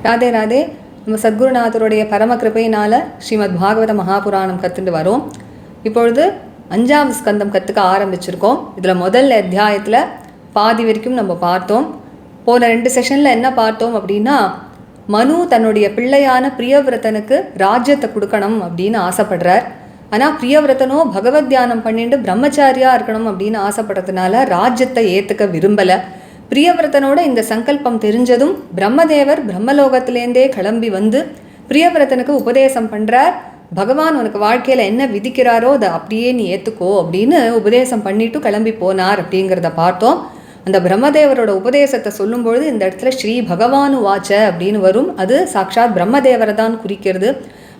ராதே ராதே. நம்ம சத்குருநாதருடைய பரம கிருபையினால் ஸ்ரீமத் பாகவத மகாபுராணம் கற்றுட்டு வரோம். இப்பொழுது 5ஆவது ஸ்கந்தம் கற்றுக்க ஆரம்பிச்சிருக்கோம். இதில் முதல் அத்தியாயத்தில் பாதி வரைக்கும் நம்ம பார்த்தோம். போன 2 செஷனில் என்ன பார்த்தோம் அப்படின்னா, மனு தன்னுடைய பிள்ளையான பிரியவிரதனுக்கு ராஜ்யத்தை கொடுக்கணும் அப்படின்னு ஆசைப்படுறார். ஆனால் பிரியவிரதனோ பகவத் தியானம் பண்ணிட்டு பிரம்மச்சாரியாக இருக்கணும் அப்படின்னு ஆசைப்படுறதுனால ராஜ்யத்தை ஏற்றுக்க விரும்பலை. பிரியவிரதனோட இந்த சங்கல்பம் தெரிஞ்சதும் பிரம்மதேவர் பிரம்மலோகத்திலேருந்தே கிளம்பி வந்து பிரியவிரதனுக்கு உபதேசம் பண்ணுறார். பகவான் உனக்கு வாழ்க்கையில் என்ன விதிக்கிறாரோ அதை அப்படியே நீ ஏற்றுக்கோ அப்படின்னு உபதேசம் பண்ணிட்டு கிளம்பி போனார் அப்படிங்கிறத பார்த்தோம். அந்த பிரம்மதேவரோட உபதேசத்தை சொல்லும்பொழுது இந்த இடத்துல ஸ்ரீ பகவானு வாச்ச அப்படின்னு வரும். அது சாக்ஷாத் பிரம்மதேவரை தான் குறிக்கிறது.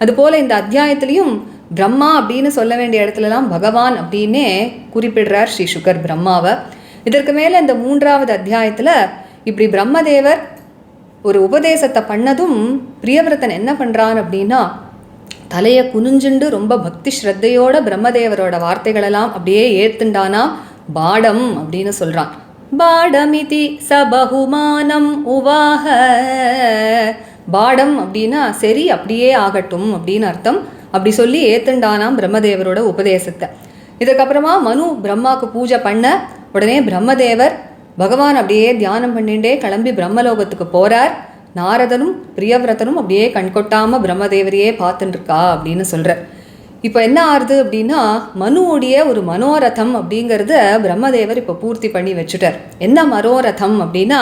அதுபோல் இந்த அத்தியாயத்திலையும் பிரம்மா அப்படின்னு சொல்ல வேண்டிய இடத்துலலாம் பகவான் அப்படின்னே குறிப்பிடுறார் ஸ்ரீ சுகர் பிரம்மாவை. இதற்கு மேலே இந்த 3ஆவது அத்தியாயத்தில் இப்படி பிரம்மதேவர் ஒரு உபதேசத்தை பண்ணதும் பிரியவிரதன் என்ன பண்ணுறான் அப்படின்னா, தலையை குனிஞ்சுண்டு ரொம்ப பக்தி ஸ்ரத்தையோட பிரம்மதேவரோட வார்த்தைகளெல்லாம் அப்படியே ஏத்துண்டானா. பாடம் அப்படின்னு சொல்கிறான். பாடமிதி சபகுமானம் உவாக. பாடம் அப்படின்னா சரி அப்படியே ஆகட்டும் அப்படின்னு அர்த்தம். அப்படி சொல்லி ஏத்துண்டானாம் பிரம்மதேவரோட உபதேசத்தை. இதுக்கப்புறமா மனு பிரம்மாவுக்கு பூஜை பண்ண உடனே பிரம்மதேவர் பகவான் அப்படியே தியானம் பண்ணிகிட்டே கிளம்பி பிரம்மலோகத்துக்கு போகிறார். நாரதனும் பிரியவிரதனும் அப்படியே கண்கொட்டாமல் பிரம்மதேவரையே பார்த்துட்டுருக்கா அப்படின்னு சொல்கிறார். இப்போ என்ன ஆறுது அப்படின்னா, மனுவுடைய ஒரு மனோரதம் அப்படிங்கிறத பிரம்மதேவர் இப்போ பூர்த்தி பண்ணி வச்சுட்டார். என்ன மனோரதம் அப்படின்னா,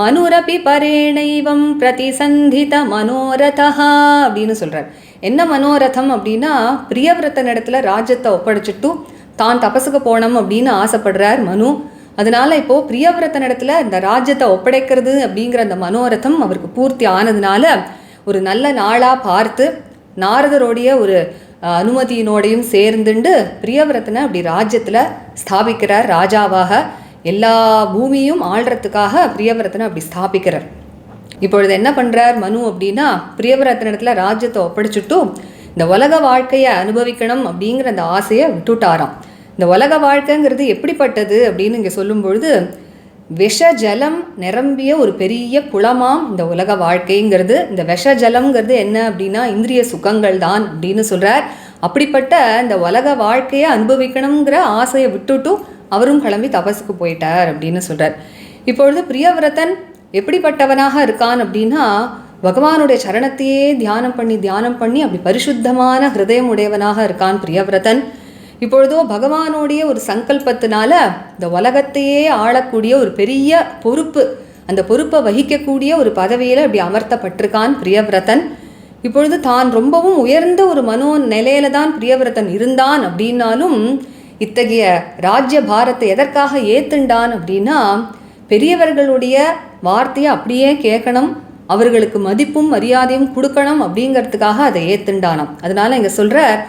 மனுரபி பரேணைவம் பிரதிசந்தித மனோரதா அப்படின்னு சொல்கிறார். என்ன மனோரதம் அப்படின்னா, பிரியவிரதன் இடத்துல ராஜ்யத்தை ஒப்படைச்சிட்டு தான் தபசுக்கு போனோம் அப்படின்னு ஆசைப்படுறார் மனு. அதனால இப்போது பிரியவிரதன் இடத்துல இந்த ராஜ்யத்தை ஒப்படைக்கிறது அப்படிங்கிற அந்த மனோரதம் அவருக்கு பூர்த்தி ஆனதுனால ஒரு நல்ல நாளாக பார்த்து நாரதரோடைய ஒரு அனுமதியினோடையும் சேர்ந்துண்டு பிரியவிரதனை அப்படி ராஜ்யத்தில் ஸ்தாபிக்கிறார். ராஜாவாக எல்லா பூமியும் ஆள்றதுக்காக பிரியவிரதனை அப்படி ஸ்தாபிக்கிறார். இப்பொழுது என்ன பண்ணுறார் மனு அப்படின்னா, பிரியவிரதனிடத்துல ராஜ்யத்தை ஒப்படைச்சிட்டு இந்த உலக வாழ்க்கையை அனுபவிக்கணும் அப்படிங்கிற அந்த ஆசையை விட்டுட்டாராம். இந்த உலக வாழ்க்கைங்கிறது எப்படிப்பட்டது அப்படின்னு இங்கே சொல்லும் பொழுது, விஷ ஜலம் நிரம்பிய ஒரு பெரிய குளமாம் இந்த உலக வாழ்க்கைங்கிறது. இந்த விஷ ஜலம்ங்கிறது என்ன அப்படின்னா இந்திரிய சுகங்கள் தான் அப்படின்னு சொல்கிறார். அப்படிப்பட்ட இந்த உலக வாழ்க்கையை அனுபவிக்கணுங்கிற ஆசையை விட்டுட்டு அவரும் கிளம்பி தபசுக்கு போயிட்டார் அப்படின்னு சொல்கிறார். இப்பொழுது பிரியவிரதன் எப்படிப்பட்டவனாக இருக்கான் அப்படின்னா, பகவானுடைய சரணத்தையே தியானம் பண்ணி அப்படி பரிசுத்தமான ஹிருதயம் உடையவனாக இருக்கான் பிரியவிரதன். இப்பொழுதோ பகவானுடைய ஒரு சங்கல்பத்தினால இந்த உலகத்தையே ஆளக்கூடிய ஒரு பெரிய பொறுப்பு, அந்த பொறுப்பை வகிக்கக்கூடிய ஒரு பதவியில் அப்படி அமர்த்தப்பட்டிருக்கான் பிரியவிரதன். இப்பொழுது தான் ரொம்பவும் உயர்ந்த ஒரு மனோ நிலையில தான் பிரியவிரதன் இருந்தான். அப்படின்னாலும் இத்தகைய ராஜ்ய பாரத்தை எதற்காக ஏத்துண்டான் அப்படின்னா, பெரியவர்களுடைய வார்த்தையை அப்படியே கேட்கணும், அவர்களுக்கு மதிப்பும் மரியாதையும் கொடுக்கணும் அப்படிங்கிறதுக்காக அதை ஏத்துண்டானாம். அதனால இங்கே சொல்கிறார்,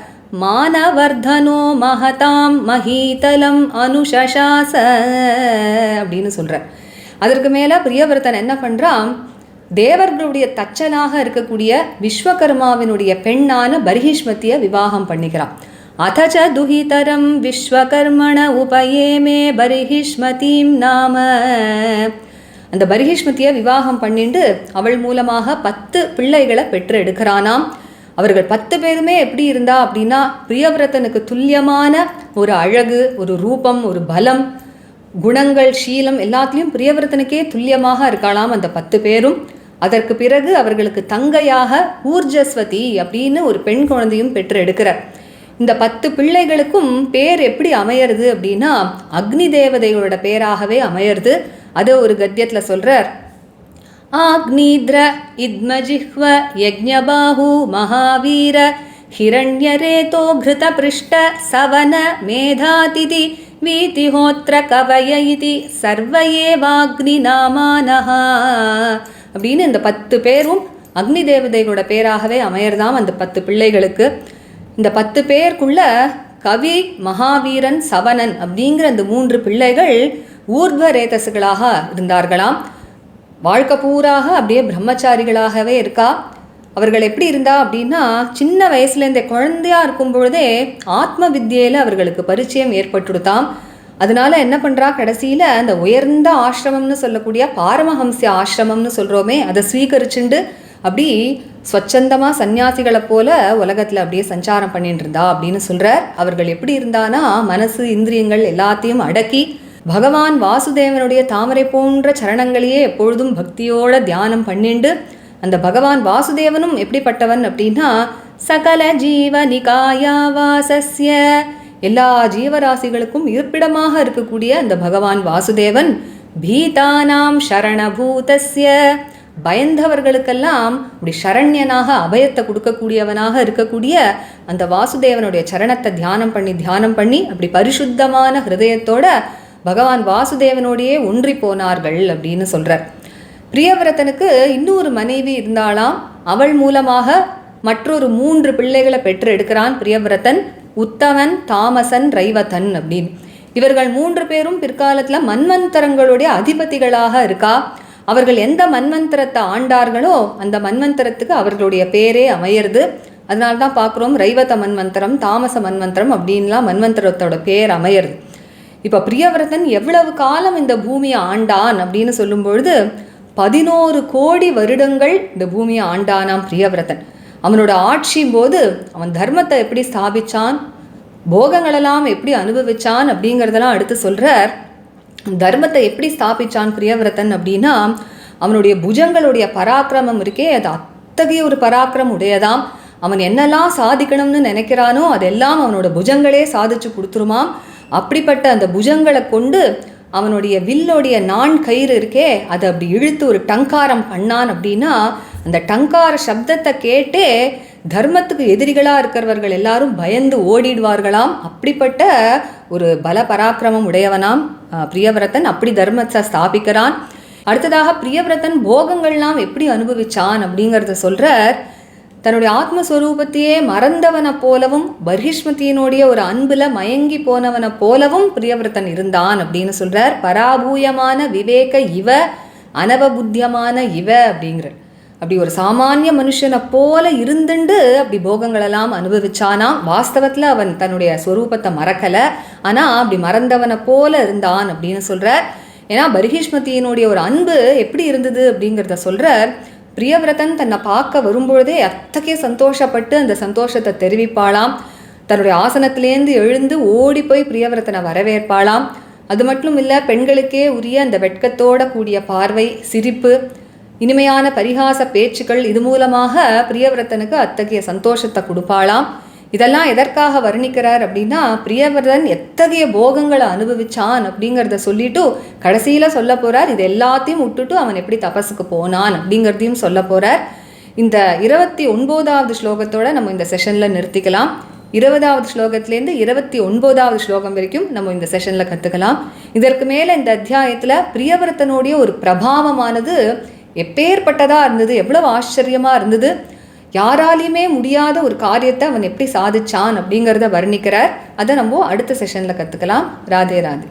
மானவர்தனோ மகதாம் மஹீதலம் அனுஷாச அப்படின்னு சொல்கிறார். அதற்கு மேலே பிரியவிரதன் என்ன பண்ணுறான், தேவர்களுடைய தச்சனாக இருக்கக்கூடிய விஸ்வகர்மாவினுடைய பெண்ணான பர்ஹிஷ்மதியை விவாகம் பண்ணிக்கிறான். அதச்ச துஹிதரம் விஸ்வகர்மண உபயேமே பர்ஹிஷ்மதீம் நாம. அந்த பர்ஹிஷ்மதியை விவாகம் பண்ணிட்டு அவள் மூலமாக 10 பிள்ளைகளை பெற்று எடுக்கிறானாம். அவர்கள் 10 பேருமே எப்படி இருந்தா அப்படின்னா, பிரியவிரதனுக்கு துல்லியமான ஒரு அழகு, ஒரு ரூபம், ஒரு பலம், குணங்கள், சீலம் எல்லாத்துலேயும் பிரியவிரதனுக்கே துல்லியமாக இருக்கலாம் அந்த 10 பேரும். அதற்கு பிறகு அவர்களுக்கு தங்கையாக ஊர்ஜஸ்வதி அப்படின்னு ஒரு பெண் குழந்தையும் பெற்று எடுக்கிறார். இந்த 10 பிள்ளைகளுக்கும் பேர் எப்படி அமையிறது அப்படின்னா, அக்னி தேவதைகளோட பேராகவே அமையிறது. அதை ஒரு கத்தியத்தில் சொல்கிறார். ஆக்னீத்ர இத்மஜிஹ்வ யஜ்ஞபாஹு மகாவீர ஹிரண்யரேதோ கிருத பிருஷ்ட சவன மேதாதிதி வீதிஹோத்ர கவய இதி சர்வயேவாக்னி நாமானஹா அப்படின்னு இந்த 10 பேரும் அக்னி தேவதைகளோட பேராகவே அமையறதாம் அந்த 10 பிள்ளைகளுக்கு. இந்த 10 பேருக்குள்ள கவி, மகாவீரன், சவனன் அப்படிங்கிற அந்த 3 பிள்ளைகள் ஊர்த்வ ரேதசுகளாக இருந்தார்களாம். வாழ்க்கை பூராக அப்படியே பிரம்மச்சாரிகளாகவே இருக்கா. அவர்கள் எப்படி இருந்தா அப்படின்னா, சின்ன வயசுலேருந்தே குழந்தையாக இருக்கும் பொழுதே ஆத்ம வித்யையில் அவர்களுக்கு பரிச்சயம் ஏற்பட்டுடுதாம். அதனால என்ன பண்ணுறா, கடைசியில் அந்த உயர்ந்த ஆசிரமம்னு சொல்லக்கூடிய பாரமஹம்சிய ஆசிரமம்னு சொல்கிறோமே அதை ஸ்வீகரிச்சுண்டு அப்படி ஸ்வச்சந்தமாக சன்னியாசிகளை போல உலகத்தில் அப்படியே சஞ்சாரம் பண்ணிட்டு இருந்தா அப்படின்னு சொல்கிறார். அவர்கள் எப்படி இருந்தானா, மனசு இந்திரியங்கள் எல்லாத்தையும் அடக்கி பகவான் வாசுதேவனுடைய தாமரை போன்ற சரணங்களையே எப்பொழுதும் பக்தியோட தியானம் பண்ணிண்டு, அந்த பகவான் வாசுதேவனும் எப்படிப்பட்டவன் அப்படின்னா, சகல ஜீவனிகாயா வாசஸ்ய, எல்லா ஜீவராசிகளுக்கும் இருப்பிடமாக இருக்கக்கூடிய அந்த பகவான் வாசுதேவன், பீதானாம் சரணபூதஸ்ய, பயந்தவர்களுக்கெல்லாம் இப்படி சரண்யனாக அபயத்தை கொடுக்கக்கூடியவனாக இருக்கக்கூடிய அந்த வாசுதேவனுடைய சரணத்தை தியானம் பண்ணி அப்படி பரிசுத்தமான ஹிருதயத்தோட பகவான் வாசுதேவனோடையே ஒன்றி போனார்கள் அப்படின்னு சொல்கிறார். பிரியவிரதனுக்கு இன்னொரு மனைவி இருந்தாலாம். அவள் மூலமாக மற்றொரு 3 பிள்ளைகளை பெற்று எடுக்கிறான் பிரியவிரதன். உத்தமன், தாமசன், ரைவதன் அப்படின்னு. இவர்கள் 3 பேரும் பிற்காலத்தில் மன்வந்தரங்களுடைய அதிபதிகளாக இருக்கா. அவர்கள் எந்த மன்வந்தரத்தை ஆண்டார்களோ அந்த மன்வந்தரத்துக்கு அவர்களுடைய பேரே அமையிறது. அதனால தான் பார்க்குறோம் ரைவத மன்வந்தரம், தாமச மன்வந்தரம் அப்படின்லாம் மன்வந்தரத்தோட பேர் அமையிறது. இப்போ பிரியவிரதன் எவ்வளவு காலம் இந்த பூமியை ஆண்டான் அப்படின்னு சொல்லும் பொழுது 11 கோடி வருடங்கள் இந்த பூமியை ஆண்டானாம் பிரியவிரதன். அவனோட ஆட்சியும் போது அவன் தர்மத்தை எப்படி ஸ்தாபிச்சான், போகங்களெல்லாம் எப்படி அனுபவிச்சான் அப்படிங்கிறதெல்லாம் அடுத்து சொல்கிறார். தர்மத்தை எப்படி ஸ்தாபிச்சான் பிரியவிரதன் அப்படின்னா, அவனுடைய புஜங்களுடைய பராக்கிரமம் இருக்கே, அது அத்தகைய ஒரு பராக்கிரமம் உடையதாம். அவன் என்னெல்லாம் சாதிக்கணும்னு நினைக்கிறானோ அதெல்லாம் அவனோட புஜங்களே சாதிச்சு கொடுத்துருமாம். அப்படிப்பட்ட அந்த புஜங்களை கொண்டு அவனுடைய வில்லுடைய கயிறு இருக்கே அதை அப்படி இழுத்து ஒரு டங்காரம் பண்ணான் அப்படின்னா, அந்த டங்கார சப்தத்தை கேட்டே தர்மத்துக்கு எதிரிகளாக இருக்கிறவர்கள் எல்லாரும் பயந்து ஓடிடுவார்களாம். அப்படிப்பட்ட ஒரு பல பராக்கிரமம் உடையவனாம் பிரியவிரதன். அப்படி தர்மத்தை ஸ்தாபிக்கிறான். அடுத்ததாக பிரியவிரதன் போகங்கள்லாம் எப்படி அனுபவிச்சான் அப்படிங்கிறத சொல்கிறார். தன்னுடைய ஆத்மஸ்வரூபத்தையே மறந்தவனை போலவும் பர்ஹிஷ்மதியினுடைய ஒரு அன்புல மயங்கி போனவனை போலவும் பிரியவிரதன் இருந்தான் அப்படின்னு சொல்கிறார். பராபூயமான விவேக இவ அனவபுத்தியமான இவ அப்படிங்கிற அப்படி ஒரு சாமானிய மனுஷனை போல இருந்துண்டு அப்படி போகங்களெல்லாம் அனுபவிச்சானாம். வாஸ்தவத்தில் அவன் தன்னுடைய ஸ்வரூபத்தை மறக்கலை, ஆனால் அப்படி மறந்தவனை போல இருந்தான் அப்படின்னு சொல்கிறார். ஏன்னா பர்ஹிஷ்மதியினுடைய ஒரு அன்பு எப்படி இருந்தது அப்படிங்கிறத சொல்கிறார். பிரியவிரதன் தன்னை பார்க்க வரும்பொழுதே அத்தகைய சந்தோஷப்பட்டு அந்த சந்தோஷத்தை தெரிவிப்பாளாம். தன்னுடைய ஆசனத்திலேருந்து எழுந்து ஓடி போய் பிரியவிரதனை வரவேற்பாளாம். அது மட்டும் இல்லை, பெண்களுக்கே உரிய அந்த வெட்கத்தோட கூடிய பார்வை, சிரிப்பு, இனிமையான பரிகாச பேச்சுக்கள், இது மூலமாக பிரியவிரதனுக்கு அத்தகைய சந்தோஷத்தை கொடுப்பாளாம். இதெல்லாம் எதற்காக வர்ணிக்கிறார் அப்படின்னா, பிரியவிரதன் எத்தகைய போகங்களை அனுபவிச்சான் அப்படிங்கிறத சொல்லிட்டு கடைசியில் சொல்ல போகிறார். இது எல்லாத்தையும் விட்டுட்டு அவன் எப்படி தபஸுக்கு போனான் அப்படிங்கிறதையும் சொல்ல போகிறார். இந்த 29வது ஸ்லோகத்தோட நம்ம இந்த செஷனில் நிறுத்திக்கலாம். 20வது ஸ்லோகத்திலேருந்து 29வது ஸ்லோகம் வரைக்கும் நம்ம இந்த செஷனில் கற்றுக்கலாம். இதற்கு மேலே இந்த அத்தியாயத்தில் பிரியவிரதனுடைய ஒரு பிரபாவமானது எப்பேற்பட்டதாக இருந்தது, எவ்வளவு ஆச்சரியமாக இருந்தது, யாராலையுமே முடியாத ஒரு காரியத்தை அவன் எப்படி சாதிச்சான் அப்படிங்கிறத வர்ணிக்கிறார். அதை நம்ம அடுத்த செஷனில் கற்றுக்கலாம். ராதே ராதே.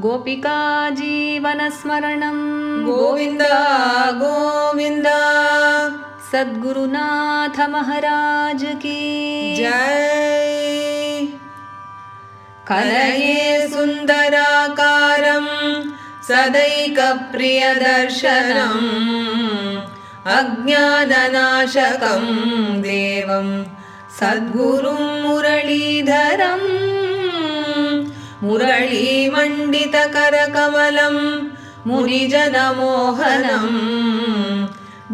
கோபிகா ஜீவனஸ்மரணம் கோவிந்தா கோவிந்தா. சத்குருநாத மகாராஜ் கி ஜெய். கலயே சுந்தராகாரம் சதைகப்ரியதர்சனம் அஜ்ஞானநாசகம் தேவம் சத்குரும் முரளீதரம் முரளீமண்டிதகரகமலம் முனிஜனமோகனம்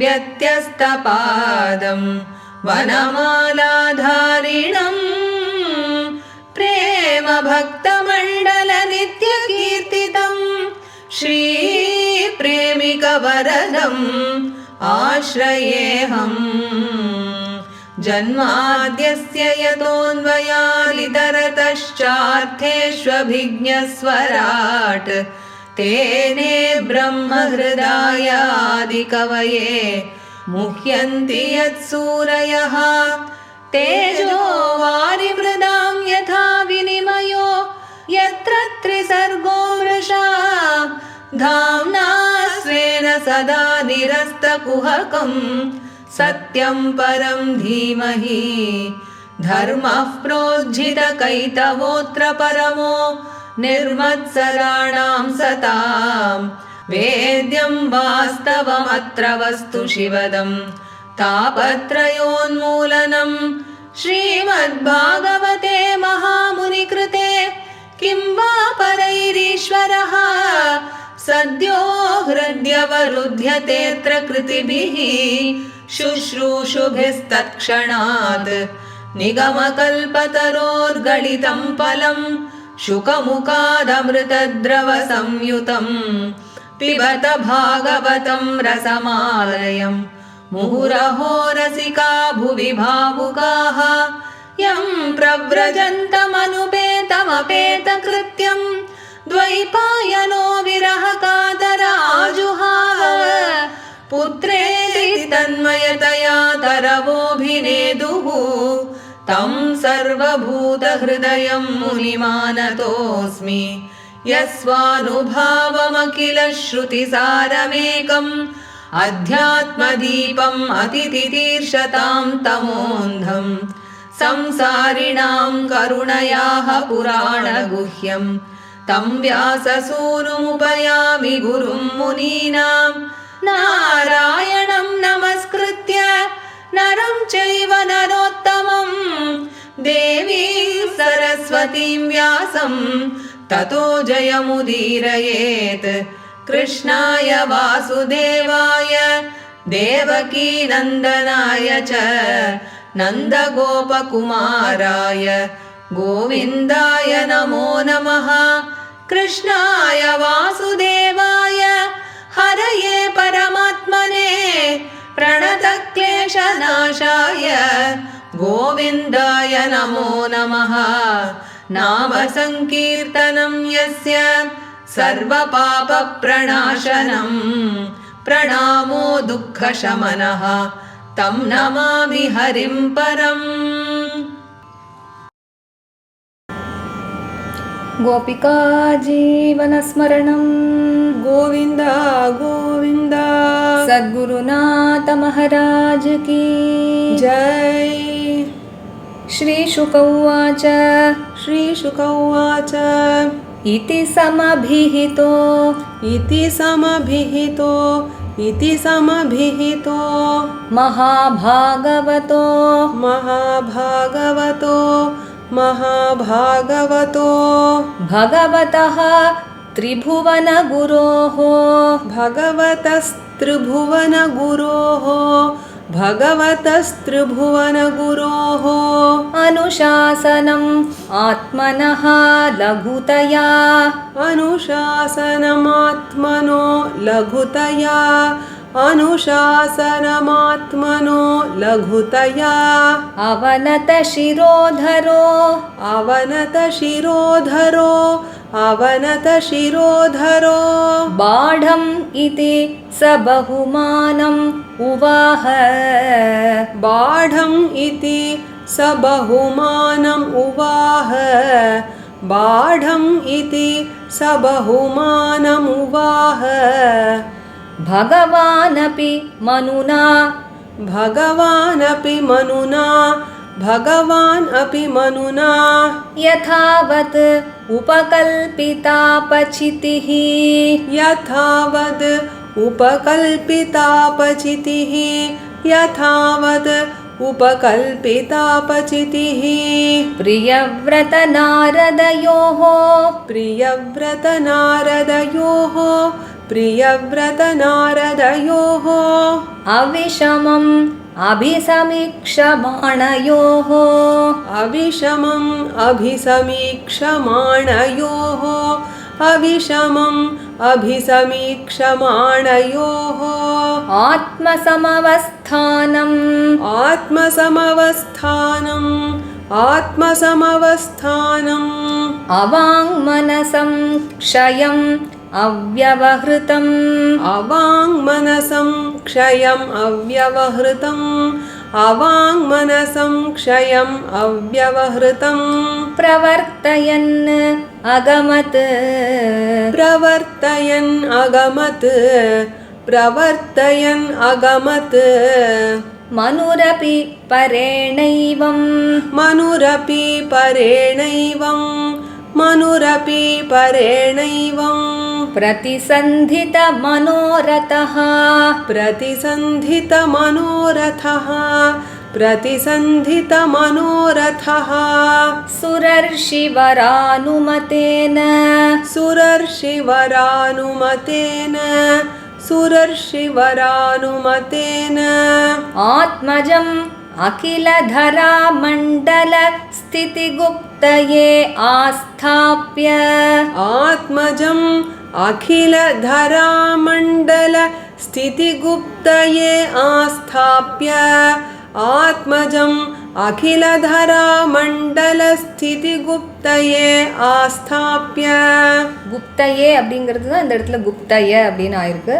व्यत्यस्तपादं वनमालाधारिणं प्रेमभक्तमण्डलनित्यकीर्तितं श्रीप्रेमिकवरदम् आश्रयेऽहम् जन्माद्यस्य यतोऽन्वयादितरतश्चार्थेष्वभिज्ञस्वराट् तेने ब्रह्महृदायादिकवये मुह्यन्ति यत्सूरयः तेजो वारिमृदां यथा विनिमयो यत्र त्रिसर्गो मृषा धाम्ना स्वेन सदा निरस्तकुहकं सत्यं परं धीमहि धर्मः प्रोज्झितकैतवोऽत्र परमो निर्मत्सराणां सताम् वेद्यं वास्तवमत्र वस्तु शिवदं तापत्रयोन्मूलनम् श्रीमद्भागवते महामुनिकृते किं वा परैरीश्वरः सद्यो हृद्यवरुध्यतेऽत्र कृतिभिः शुश्रूषुभिस्तत्क्षणात् निगमकल्पतरोर्गलितं फलं शुकमुखादमृतद्रवसंयुतं पिबत भागवतं रसमालयं मुहुरहो रसिका भुवि भावुकाः यं प्रव्रजन्तमनुपेतमपेतकृत्यं द्वैपायनो विरहकातराजुहाव पुत्रेति तन्मयतया तरवोऽभिनेदुः तं सर्वभूतहृदयं मुनिमानतोऽस्मि यस्वानुभावमखिल श्रुतिसारमेकम् अध्यात्मदीपम् अतितितीर्षतां तमोऽन्धम् संसारिणां करुणयाः पुराणगुह्यं तं व्याससूनुमुपयामि गुरुं मुनीनां नारायणं नमस्कृत्य नरं चैव नरोत्तमं देवीं सरस्वतीं व्यासं ततो जयमुदीरयेत् कृष्णाय वासुदेवाय देवकीनन्दनाय च नन्दगोपकुमाराय गोविन्दाय नमो नमः कृष्णाय वासुदेवाय हरये परमात्मने प्रणतक्लेशनाशाय गोविन्दाय नमो नमः नाम संकीर्तनं यस्य सर्वपापप्रणाशनं प्रणामो दुःखशमनः तं नमामि हरिं परम्। गोपिका जीवनस्मरणं गोविन्द गोविन्द सद्गुरुनाथ महाराज की जय। श्रीशुक उवाच श्रीशुक उवाच इति समभिहितो इति समभिहितो महाभागवतो भगवतः त्रिभुवनगुरोः भगवतस्त्रिभुवनगुरोः अनुशासनम् आत्मनः लघुतया अनुशासनमात्मनो लघुतया अवनतशिरोधरो बाढम् इति स बहुमानम् उवाह भगवानपि मनुना यथावत् उपकल्पितापचितिः प्रियव्रत नारदयोः अविषमम् अभिसमीक्षमाणयोः आत्मसमवस्थानम् अवाङ्मनसं क्षयम् अव्यवहृतम् प्रवर्तयन् अगमत् मनुरपि परेणैवं मनुरपि परेणैवं मनुरपि परेणैवं प्रतिसन्धितमनोरथः प्रतिसन्धितमनोरथः प्रतिसन्धितमनोरथः सुरर्षिवरानुमतेन सुरर्षिवरानुमतेन सुरर्षिवरानुमतेन आत्मजम् अखिलधरामण्डलस्थितिगुप्तये आस्थाप्य आत्मजम् अखिलधरामण्डलस्थितिगुप्तये आस्थाप्य आत्मजम् अखिलधरामण्डलस्थितिगुप्तये आस्थाप्य குப்தயே அப்படிங்கிறது தான் இந்த இடத்துல குப்தய அப்படின்னு ஆயிருக்கு.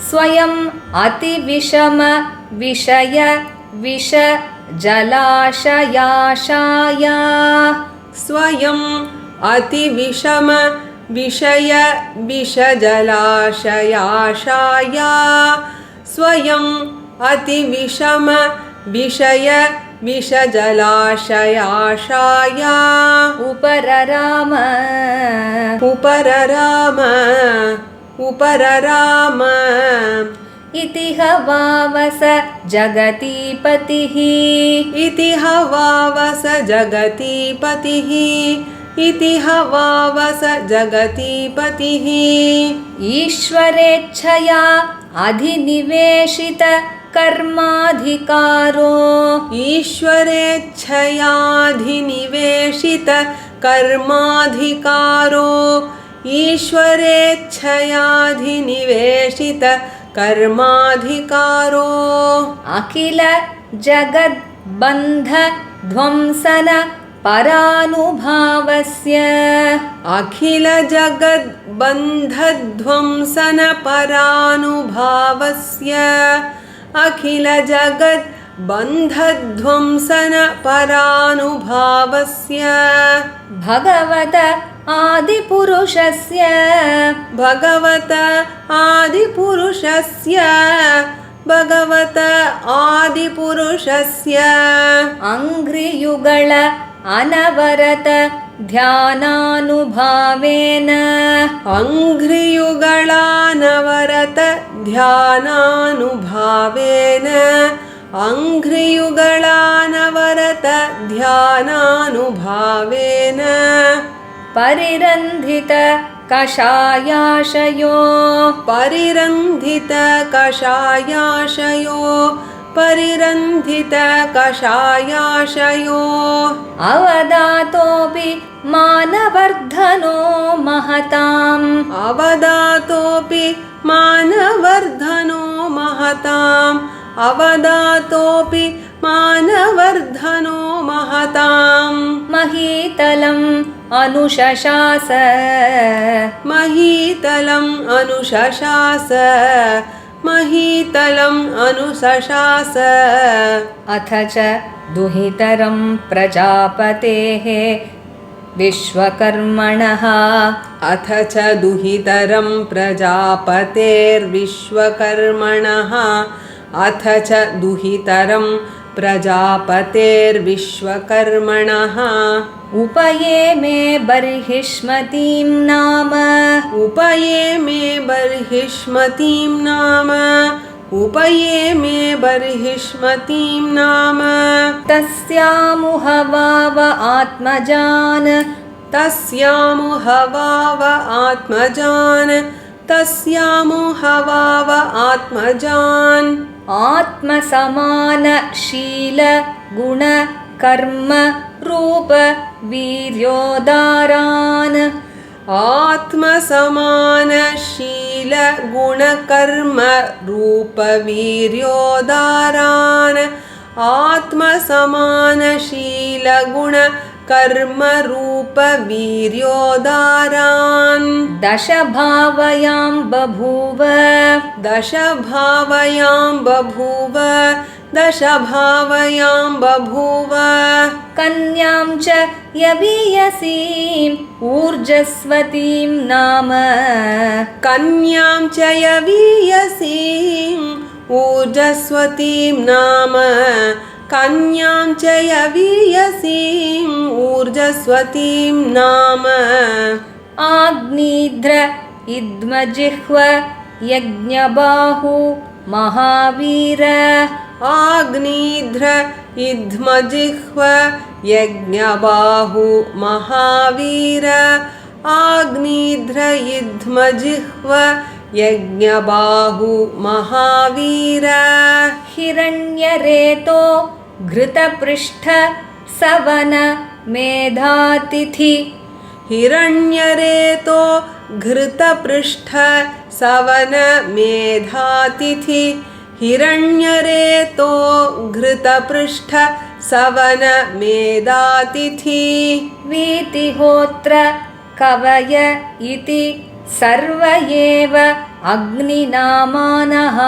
ஸ்வயம் அதிவிஷம விஷய விஷ ஜலாஷயாஷாய स्वयम् अतिविषम विषय विषजलाशयाशाय स्वयम् अतिविषम विषय विषजलाशयाशाय उपरराम उपरराम उपरराम इति हवावस जगतीपतिः इति हवावस जगतीपतिः इति हवावस जगतीपतिः ईश्वरेच्छया अधिनिवेशित कर्माधिकारो ईश्वरेच्छयाधिनिवेशित कर्माधिकारो ईश्वरेच्छयाधिनिवेशित कर्माधिकारो अखिल जगद्बन्ध ध्वंसन परानुभावस्य अखिल जगद्बन्धध्वंसन परानुभावस्य अखिल जगद्बन्धध्वंसन परानुभावस्य भगवत आदिपुरुषस्य भगवत आदिपुरुषस्य भगवत आदिपुरुषस्य अङ्घ्रियुगल अनवरत ध्यानानुभावेन अङ्घ्रियुगलानवरत ध्यानानुभावेन अङ्घ्रियुगलानवरत ध्यानानुभावेन परिरन्धित कषायाशयो परिरन्धित कषायाशयो परिरन्धित कषायाशयो अवदातोऽपि मानवर्धनो महताम् अवदातोऽपि मानवर्धनो महताम् अवदातोऽपि मानवर्धनो महताम् महीतलम् अनुशशास महीतलम् अनुशशास महीतलम् अनुशशास अथ च दुहितरं प्रजापतेः विश्वकर्मणः अथ च दुहितरं प्रजापतेर्विश्वकर्मणः अथ च दुहितरं प्रजापतेर्विश्वकर्मणः उपये मे बर्हिष्मतीं नाम उपये मे बर्हिष्मतीं नाम उपये मे बर्हिष्मतीं नाम तस्यामुहवाव आत्मजान् तस्यामुहवाव आत्मजान् तस्यामुहवाव आत्मजान् आत्मसमानशील गुण कर्म रूप वीर्योदारान् आत्मसमानशील गुणकर्म रूपवीर्योदारान् आत्मसमानशील गुणकर्म रूपवीर्योदारान् दश भावयां बभूव दश भावयां बभूव दश भावयां बभूव कन्यां च यवीयसीम् ऊर्जस्वतीं नाम कन्यां च यवीयसीं ऊर्जस्वतीं नाम कन्यां च यवीयसीम् ऊर्जस्वतीं नाम आग्नीध्र इद्मजिह्व यज्ञबाहु महावीर आग्नीध्र इद्मजिह्व यज्ञबाहु महावीर आग्नीध्र इद्मजिह्व यज्ञबाहु महावीर हिरण्यरेतो घृतपृष्ठ सवन मेधातिथि हिरण्यरेतो घृतपृष्ठ सवन मेधातिथि हिरण्यरेतो घृतपृष्ठ सवन मेधातिथि वीतिहोत्र कवय इति सर्व एव अग्निनामानः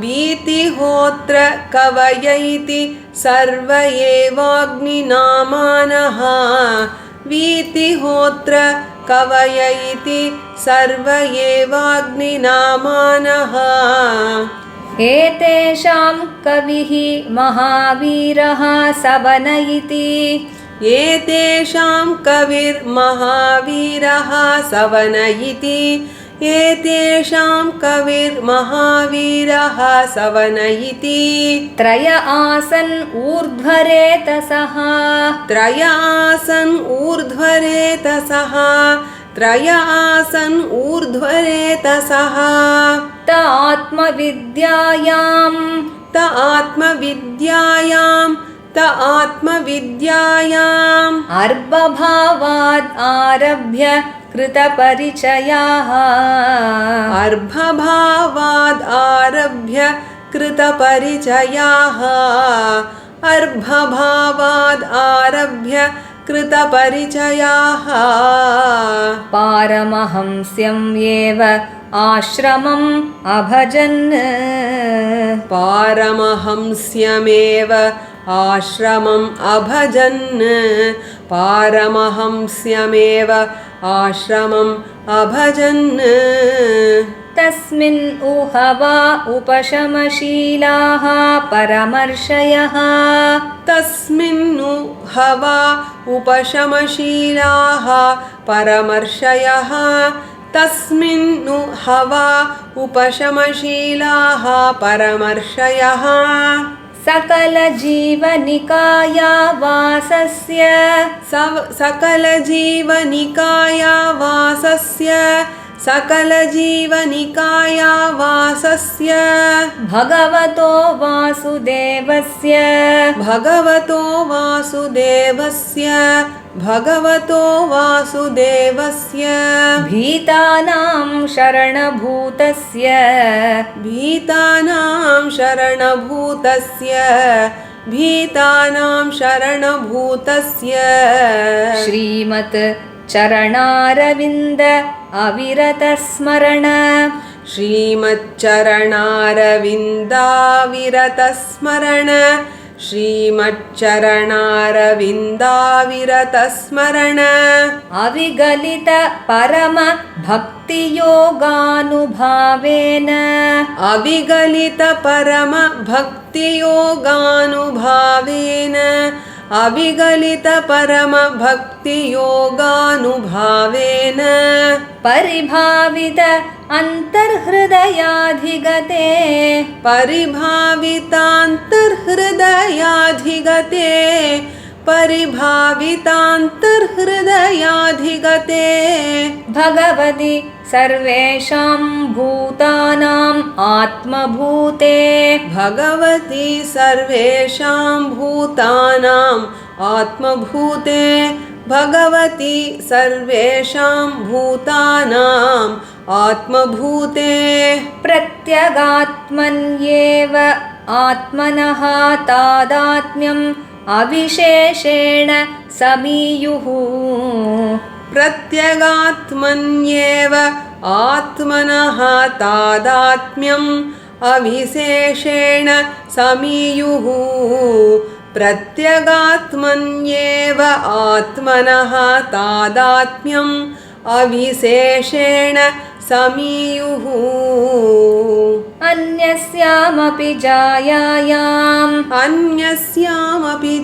वीतिहोत्र कवय इति सर्व एवाग्निनामानः वीतिहोत्र कवय इति सर्व एवाग्निनामानः एतेषां कविः महावीरः सवन इति एतेषां कविर्महावीरः सवन इति एतेषां कविर्महावीरः सवन इति त्रय आसन् ऊर्ध्वरेतसः त्रय आसन् ऊर्ध्वरेतसः त्रय आसन् ऊर्ध्वरेतसः त आत्मविद्यायां त आत्मविद्यायां त आत्मविद्यायाम् अर्बभावाद् आरभ्य कृतपरिचयाः अर्भभावाद् आरभ्य कृतपरिचयाः अर्भभावाद् आरभ्य कृतपरिचयाः पारमहंस्यम् एव आश्रमम् अभजन् पारमहंस्यमेव आश्रमम् अभजन् पारमहंस्यमेव आश्रमम् अभजन् तस्मिन् उहवा उपशमशीलाः परमर्षयः तस्मिन्नु हवा उपशमशीलाः परमर्षयः तस्मिन्नु हवा उपशमशीलाः परमर्षयः सकलजीवनिकाया वासस्य सकलजीवनिकाया वासस्य सकलजीवनिकाया वासस्य भगवतो वासुदेवस्य भगवतो वासुदेवस्य भगवतो वासुदेवस्य भीतानां शरणभूतस्य भीतानां शरणभूतस्य भीतानां शरणभूतस्य श्रीमत् चरणारविन्द अविरतस्मरण श्रीमच्चरणारविन्दाविरतस्मरण श्रीमच्चरणारविन्दाविरतस्मरण अविगलित परम भक्तियोगानुभावेन अविगलित परम भक्तियोगानुभावेन अविगलित परम भक्तियोगानुभावेन परिभावित अन्तर्हृदयाधिगते परिभावितान्तर्हृदयाधिगते परिभावितान्तर्हृदयाधिगते भगवति सर्वेषां भूतानाम् आत्मभूते भगवति सर्वेषां भूतानाम् आत्मभूते भगवति सर्वेषां भूतानाम् आत्मभूते प्रत्यगात्मन्येव आत्मनः तादात्म्यम् अविशेषेण समीयुः प्रत्यगात्मन्येव आत्मनः तादात्म्यम् अविशेषेण समीयुः प्रत्यगात्मन्येव आत्मनः तादात्म्यम् अविशेषेण समीयुः अन्यस्यामपि जायायाम् अन्यस्यामपि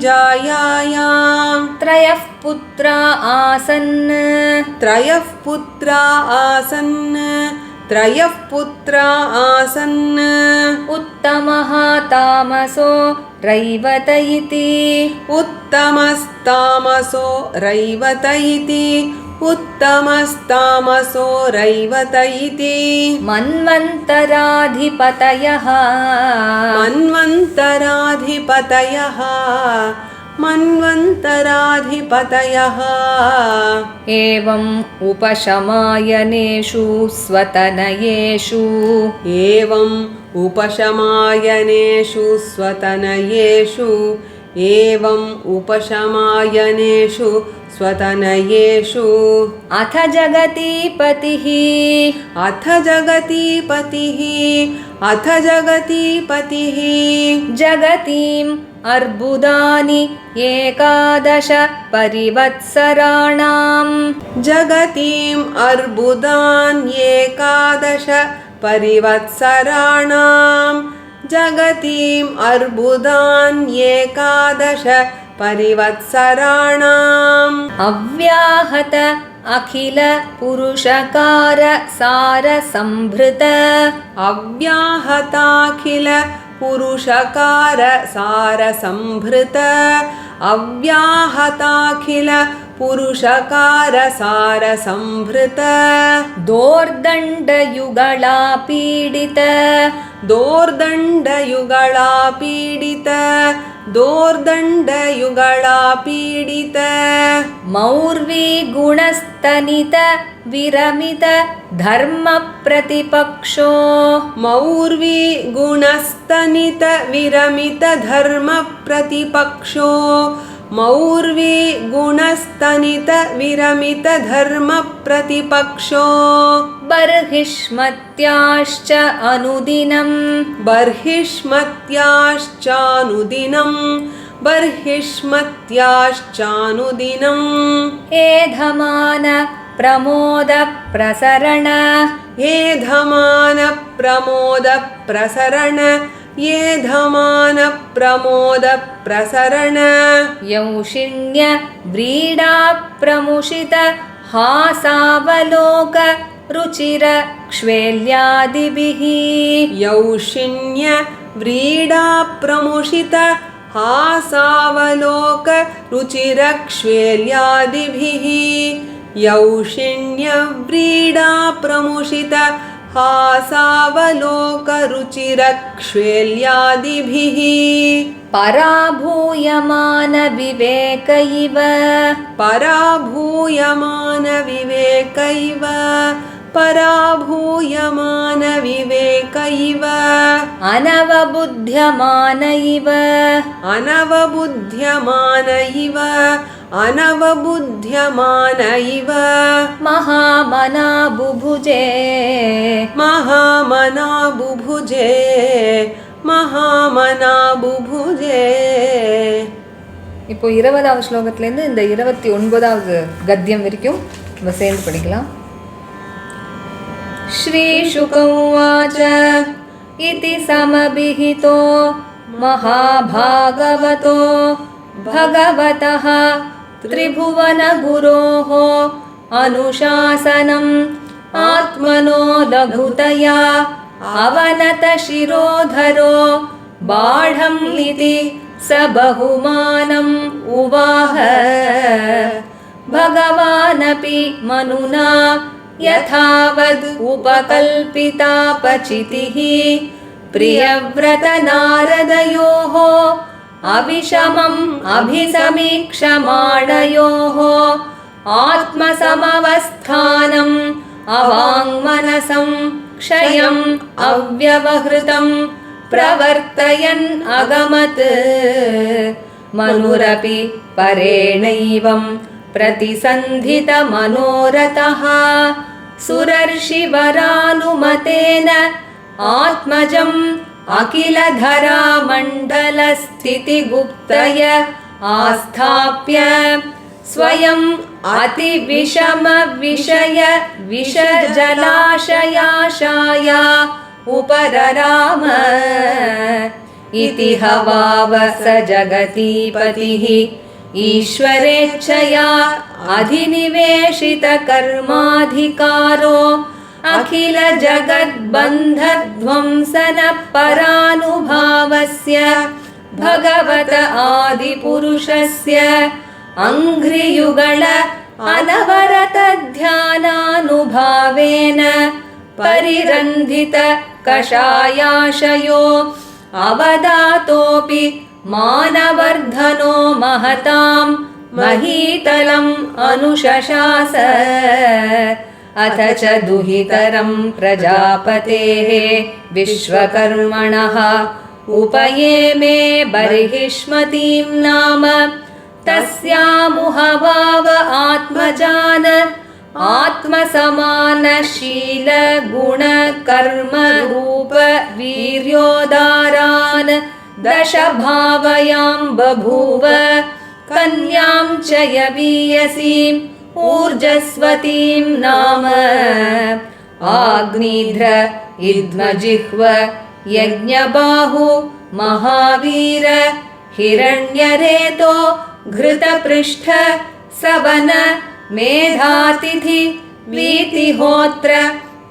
जायायाम् त्रयः पुत्रा आसन् त्रयः पुत्रा आसन् उत्तमः तामसो रैवत इति उत्तमस्तामसो रैवत इति मन्वन्तराधिपतयः मन्वन्तराधिपतयः एवम् उपशमायनेषु स्वतनयेषु एवम् उपशमायनेषु स्वतनयेषु अथ जगतीपतिः जगतीम् अर्बुदानि 11 परिवत्सराणाम् जगतीम् अर्बुदान्येकादश परिवत्सराणाम् अव्याहत अखिल पुरुषकार सारसंभृत अव्याहताखिल पुरुषकार सारसंभृत दोर्दण्डयुगळापीडित मौर्वी गुणस्तनित विरमित धर्मप्रतिपक्षो बर्हिष्मत्याश्च अनुदिनम् एधमान प्रमोद प्रसरण यौषिण्य व्रीडा प्रमुषित हासावलोक रुचिर क्ष्वेल्यादिभिः पराभूयमान विवेक इव अनवबुध्यमान इव महामना बुभुजे இப்போ 20வது ஸ்லோகத்திலேருந்து இந்த 29வது கத்தியம் வரைக்கும் நம்ம சேர்ந்து படிக்கலாம். श्रीशुक उवाच इति समभिहितो महाभागवतो भगवतः त्रिभुवनगुरोः अनुशासनम् आत्मनो लघुतया अवनतशिरोधरो बाढम् इति स बहुमानम् उवाह. भगवानपि मनुना यथावद् उपकल्पितापचितिः प्रियव्रतनारदयोः अविषमम् अभिसमीक्षमाणयोः आत्मसमवस्थानम् अवाङ्मनसं क्षयम् अव्यवहृतं प्रवर्तयन् अगमत्. मनुरपि परेणैवं प्रतिसन्धितमनोरथः सुरर्षिवरानुमतेन आत्मजम् अखिलधरामण्डलस्थितिगुप्तय आस्थाप्य स्वयं अतिविषमविषय विषजलाशयाशाय उपरराम इति हवाव स जगतीपतिः ईश्वरेच्छया अधिनिवेशितकर्माधिकारो अखिल जगद्बन्धध्वंसन परानुभावस्य भगवत आदिपुरुषस्य अंघ्रियुगल अनवरत ध्यानानुभावेन परिरन्धित कषायाशयो अवदातोऽपि मानवर्धनो महतां महीतलम् अनुशशास अथ च दुहितरं प्रजापतेः विश्वकर्मणः उपयेमे बर्हिष्मतीं नाम तस्यामुहवाव आत्मजान आत्मसमानशील गुणकर्म रूप वीर्योदारान् दश भावयां बभूव कन्यां च यवीयसीम् ऊर्जस्वतीं नाम आग्निध्र इद्मजिह्व यज्ञबाहु महावीर हिरण्यरेतो घृतपृष्ठ सवन मेधातिथि वीतिहोत्र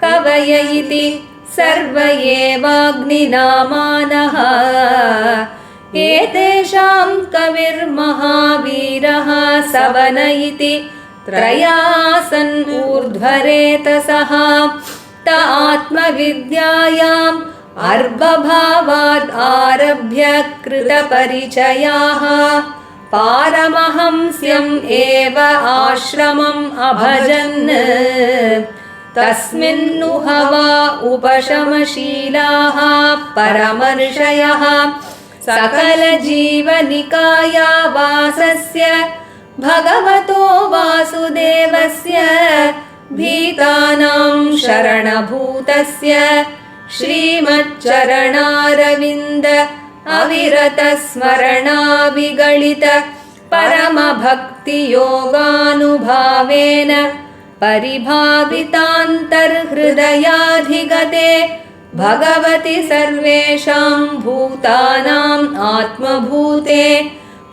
कवय इति सर्व एवाग्निनामानः एतेषां कविर्महावीरः सवन इति त्रयासन् ऊर्ध्वरेतसः त आत्मविद्यायाम् अर्भभावाद् आरभ्य कृतपरिचयाः पारमहंस्यम् एव आश्रमम् अभजन् तस्मिन्नुहवा उपशमशीलाः परमर्षयः सकलजीवनिकाया वासस्य भगवतो वासुदेवस्य भीतानां शरणभूतस्य श्रीमच्चरणारविन्द अविरतस्मरणाविगलित परमभक्तियोगानुभावेन परिभावितान्तर्हृदयाधिगते भगवति सर्वेषां भूतानाम् आत्मभूते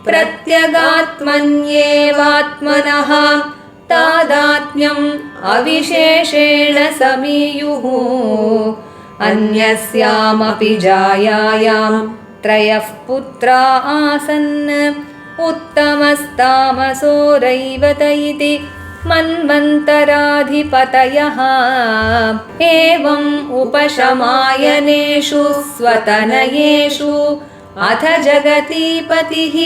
प्रत्यगात्मन्येवात्मनः तादात्म्यम् अविशेषेण समीयुः अन्यस्यामपि जायायां त्रयः पुत्रा आसन् उत्तमस्तामसो रैवत इति मन्वन्तराधिपतयः एवम् उपशमायनेषु स्वतनयेषु अथ जगतीपतिः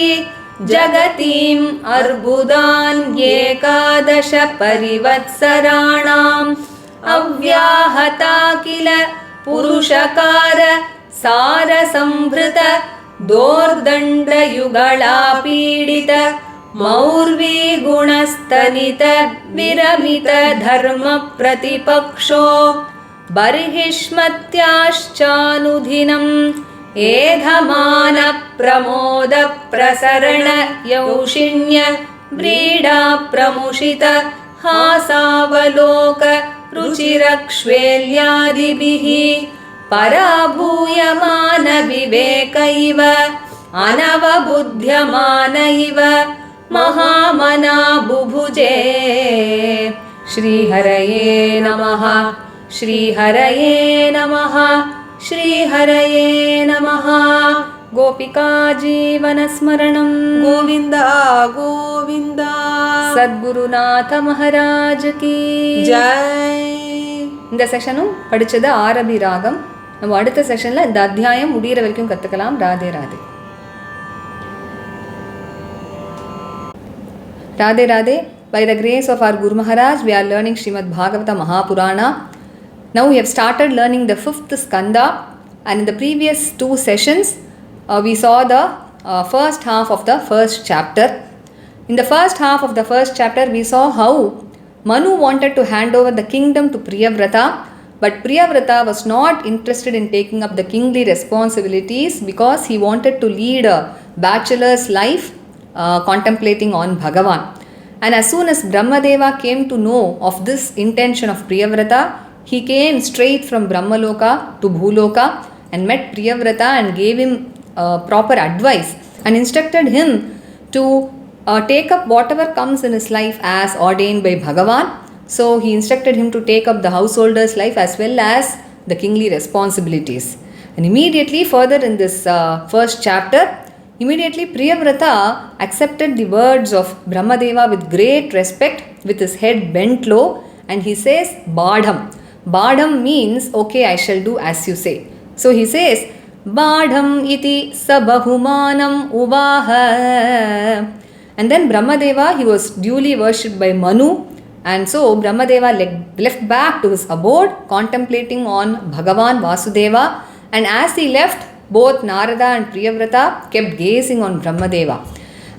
जगतीम् अर्बुदान् एकादश परिवत्सराणाम् अव्याहता किल पुरुषकार सारसंभृत दोर्दण्डयुगळापीडित मौर्वी गुणस्तनित विरमित धर्म प्रतिपक्षो बर्हिष्मत्याश्चानुदिनम् एधमान प्रमोद प्रसरण यौषिण्य व्रीडा प्रमुषित हासावलोक रुचिरक्ष्वेल्यादिभिः पराभूयमान विवेक इव अनवबुध्यमान इव महामना बुभुजे श्रीहरये नमः श्रीहरये नमः श्रीहरये नमः गोपिका जीवनस्मरणं गोविन्द गोविन्द सद्गुरुनाथ महाराज की जय. இந்த செஷனும் படிச்சது ஆரபி ராகம். நம்ம அடுத்த செஷன்ல இந்த அத்தியாயம் முடிகிற வரைக்கும் கத்துக்கலாம். Radhe Radhe. Radhe Radhe. By the grace of our Guru Maharaj, we are learning Srimad Bhagavata Mahapurana. Now we have started learning the 5th skanda, and in the previous 2 sessions we saw the first half of the first chapter. In the first half of the first chapter we saw how Manu wanted to hand over the kingdom to Priyavrata, but Priyavrata was not interested in taking up the kingly responsibilities because he wanted to lead a bachelor's life contemplating on Bhagavan. And as soon as Brahmadeva came to know of this intention of Priyavrata, he came straight from Brahmaloka to Bhuloka and met Priyavrata and gave him proper advice and instructed him to take up whatever comes in his life as ordained by Bhagavan. So he instructed him to take up the householder's life as well as the kingly responsibilities. And immediately further in this first chapter, immediately Priyavrata accepted the words of Brahmadeva with great respect, with his head bent low, and he says Badham. Badham means, okay, I shall do as you say. So he says, Badham iti sabahumanam uvaha. And then Brahmadeva, he was duly worshipped by Manu. And so Brahmadeva left back to his abode, contemplating on Bhagavan Vasudeva. And as he left, both Narada and Priyavrata kept gazing on Brahmadeva.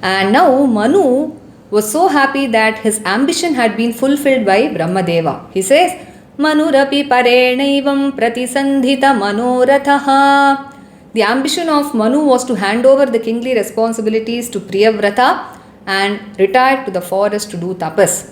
And now Manu was so happy that his ambition had been fulfilled by Brahmadeva. He says, Manurapi parenaivam pratisandhita manorathaha. The ambition of Manu was to hand over the kingly responsibilities to Priyavrata and retire to the forest to do tapas.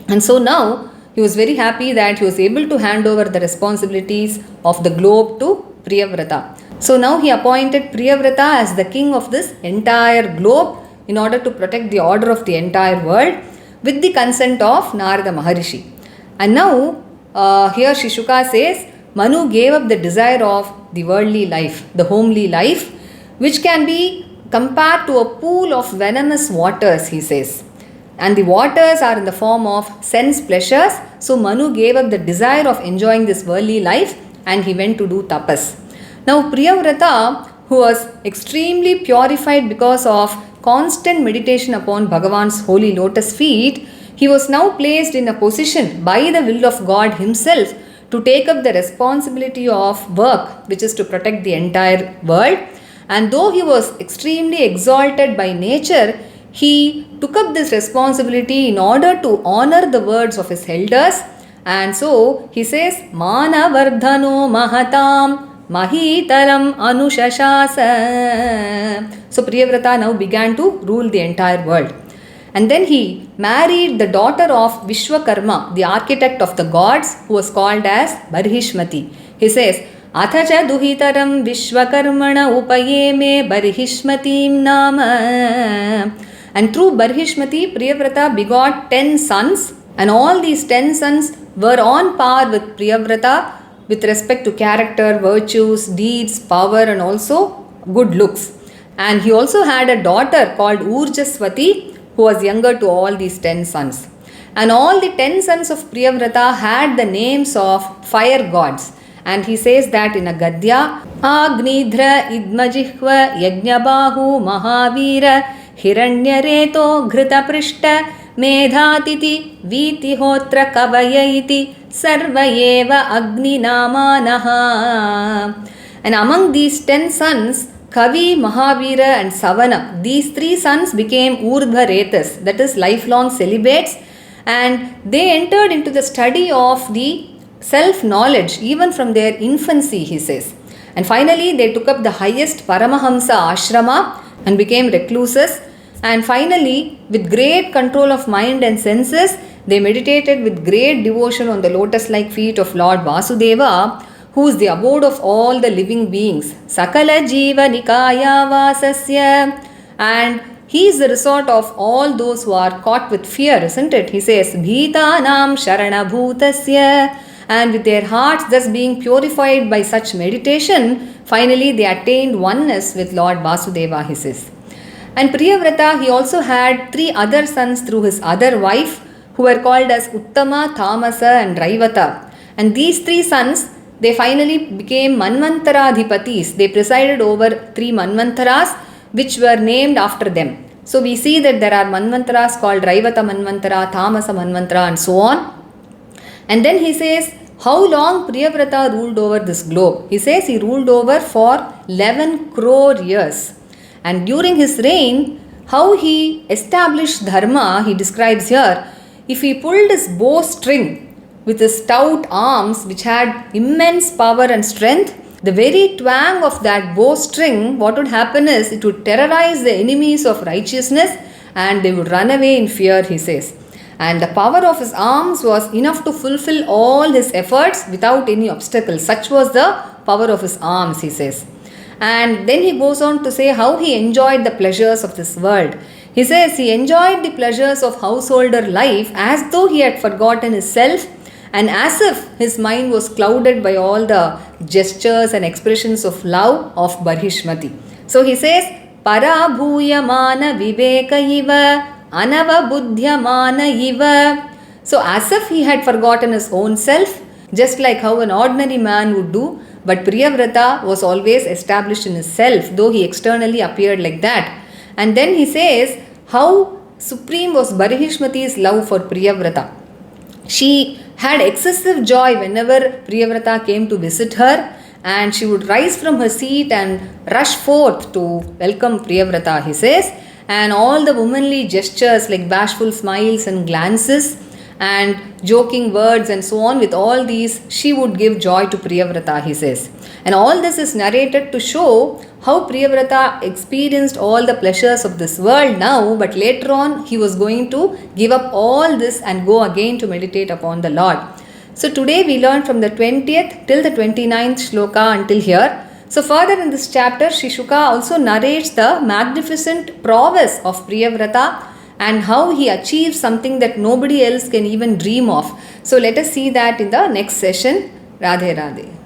And so now he was very happy that he was able to hand over the responsibilities of the globe to Priyavrata. So now he appointed Priyavrata as the king of this entire globe in order to protect the order of the entire world with the consent of Narada Maharishi. And now here Sri Shuka says, Manu gave up the desire of the worldly life, the homely life, which can be compared to a pool of venomous waters, he says. And the waters are in the form of sense pleasures. So Manu gave up the desire of enjoying this worldly life and he went to do tapas. Now Priyavrata, who was extremely purified because of constant meditation upon Bhagavan's holy lotus feet, he was now placed in a position by the will of God himself to take up the responsibility of work, which is to protect the entire world. And though he was extremely exalted by nature, he took up this responsibility in order to honor the words of his elders. And so he says, Mana Vardhano Mahatam Mahitaram Anushashasa. So Priyavrata now began to rule the entire world. And then he married the daughter of Vishwakarma, the architect of the gods, who was called as Barhishmati. He says, Athacha duhitaram Vishwakarmana upayeme Barhishmatim nama. And through Barhishmati, Priyavrata begot 10 sons, and all these 10 sons were on par with Priyavrata with respect to character, virtues, deeds, power, and also good looks. And he also had a daughter called Urjaswati, who was younger to all these 10 sons. And all the 10 sons of Priyavrata had the names of fire gods. And he says that in a Gadya, Agnidhra Idmajihva Yajnabahu Mahavira Hiranyareto Ghrita Prishta Medhatiti Vitihotra Kavaya iti Sarvayeva Agni Namanaha. And among these 10 sons, Kavi, Mahavira and Savana, these 3 sons became Urdhvaretas, that is lifelong celibates, and they entered into the study of the self-knowledge even from their infancy, he says. And finally they took up the highest Paramahamsa ashrama and became recluses. And finally, with great control of mind and senses, they meditated with great devotion on the lotus-like feet of Lord Vasudeva, who is the abode of all the living beings. Sakala Jiva Nikaya Vasasya. And he is the resort of all those who are caught with fear, isn't it? He says, Bhitanam Sharana Bhutasya. And with their hearts thus being purified by such meditation, finally they attained oneness with Lord Vasudeva, he says. And Priyavrata, he also had 3 other sons through his other wife, who were called as Uttama, Tamasa and Raivata. And these 3 sons, they finally became Manvantaradhipatis. They presided over 3 Manvantaras, which were named after them. So we see that there are Manvantaras called Raivata Manvantara, Tamasa Manvantara and so on. And then he says, how long Priyavrata ruled over this globe? He says he ruled over for 11 crore years. And during his reign, how he established dharma, he describes here. If he pulled his bowstring with his stout arms, which had immense power and strength, the very twang of that bowstring, what would happen is it would terrorize the enemies of righteousness, and they would run away in fear, he says. And the power of his arms was enough to fulfill all his efforts without any obstacle. Such was the power of his arms, he says. And then he goes on to say how he enjoyed the pleasures of this world. He says he enjoyed the pleasures of householder life as though he had forgotten his self, and as if his mind was clouded by all the gestures and expressions of love of Barhishmati. So he says, Parabhuyamana viveka iva anavabuddhyamana iva. So as if he had forgotten his own self, just like how an ordinary man would do, but Priyavrata was always established in his self, though he externally appeared like that. And then he says how supreme was Barhishmati's love for Priyavrata. She had excessive joy whenever Priyavrata came to visit her, and she would rise from her seat and rush forth to welcome Priyavrata, he says. And all the womanly gestures like bashful smiles and glances and joking words and so on, with all these she would give joy to Priyavrata, he says. And all this is narrated to show how Priyavrata experienced all the pleasures of this world now, but later on he was going to give up all this and go again to meditate upon the Lord. So today we learned from the 20th till the 29th shloka until here. So further in this chapter, Sri Shuka also narrates the magnificent prowess of Priyavrata and how he achieves something that nobody else can even dream of. So let us see that in the next session. Radhe Radhe.